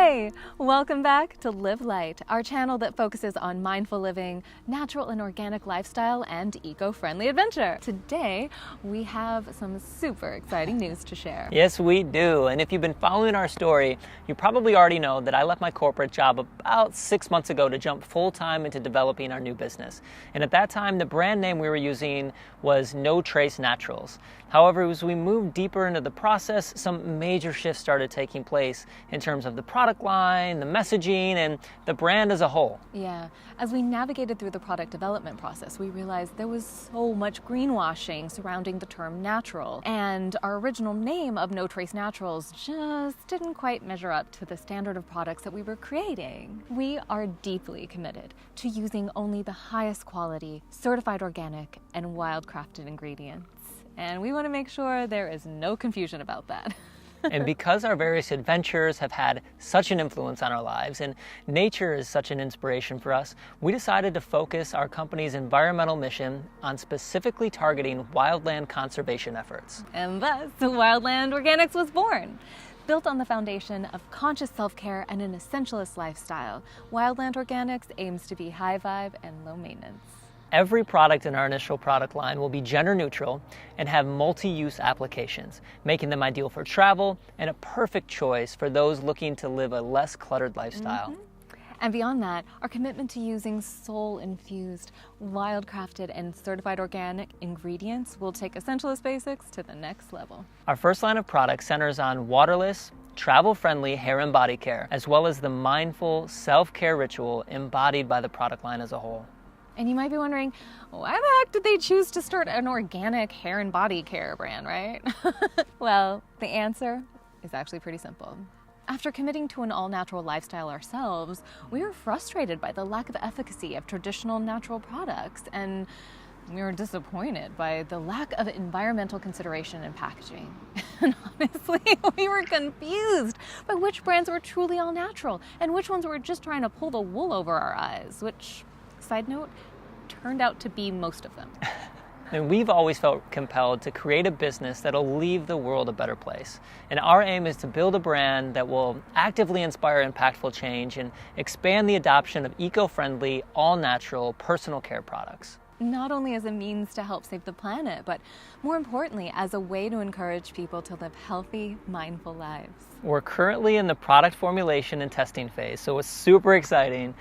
Hey, welcome back to Live Light, our channel that focuses on mindful living, natural and organic lifestyle, and eco-friendly adventure. Today, we have some super exciting news to share. Yes, we do. And if you've been following our story, you probably already know that I left my corporate job about 6 months ago to jump full-time into developing our new business. And at that time, the brand name we were using was No Trace Naturals. However, as we moved deeper into the process, some major shifts started taking place in terms of the product line, the messaging, and the brand as a whole. Yeah, as we navigated through the product development process, we realized there was so much greenwashing surrounding the term natural, and our original name of No Trace Naturals just didn't quite measure up to the standard of products that we were creating. We are deeply committed to using only the highest quality, certified organic, and wild-crafted ingredients. And we want to make sure there is no confusion about that. And because our various adventures have had such an influence on our lives and nature is such an inspiration for us, we decided to focus our company's environmental mission on specifically targeting wildland conservation efforts. And thus, Wildland Organics was born. Built on the foundation of conscious self-care and an essentialist lifestyle, Wildland Organics aims to be high vibe and low maintenance. Every product in our initial product line will be gender neutral and have multi-use applications, making them ideal for travel and a perfect choice for those looking to live a less cluttered lifestyle. And beyond that, our commitment to using soul-infused, wild-crafted, and certified organic ingredients will take essentialist basics to the next level. Our first line of products centers on waterless, travel-friendly hair and body care, as well as the mindful self-care ritual embodied by the product line as a whole. And you might be wondering, why the heck did they choose to start an organic hair and body care brand, right? Well, the answer is actually pretty simple. After committing to an all-natural lifestyle ourselves, we were frustrated by the lack of efficacy of traditional natural products, and we were disappointed by the lack of environmental consideration in packaging. And honestly, we were confused by which brands were truly all-natural and which ones were just trying to pull the wool over our eyes, which, side note, turned out to be most of them. And we've always felt compelled to create a business that'll leave the world a better place. And our aim is to build a brand that will actively inspire impactful change and expand the adoption of eco-friendly, all-natural personal care products. Not only as a means to help save the planet, but more importantly, as a way to encourage people to live healthy, mindful lives. We're currently in the product formulation and testing phase, so it's super exciting.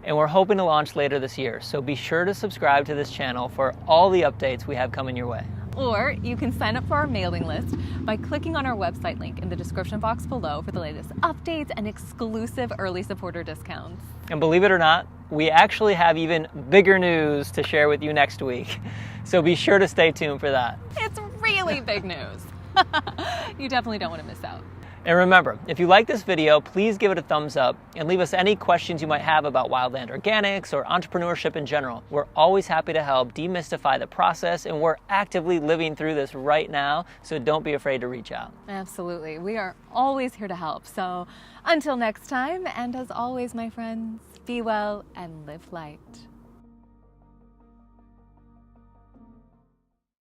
And we're hoping to launch later this year, so be sure to subscribe to this channel for all the updates we have coming your way. Or you can sign up for our mailing list by clicking on our website link in the description box below for the latest updates and exclusive early supporter discounts. And believe it or not, we actually have even bigger news to share with you next week. So be sure to stay tuned for that. It's really big news. You definitely don't want to miss out. And remember, if you like this video, please give it a thumbs up and leave us any questions you might have about Wildland Organics or entrepreneurship in general. We're always happy to help demystify the process, and we're actively living through this right now, so don't be afraid to reach out. Absolutely. We are always here to help. So until next time, and as always, my friends, be well and live light.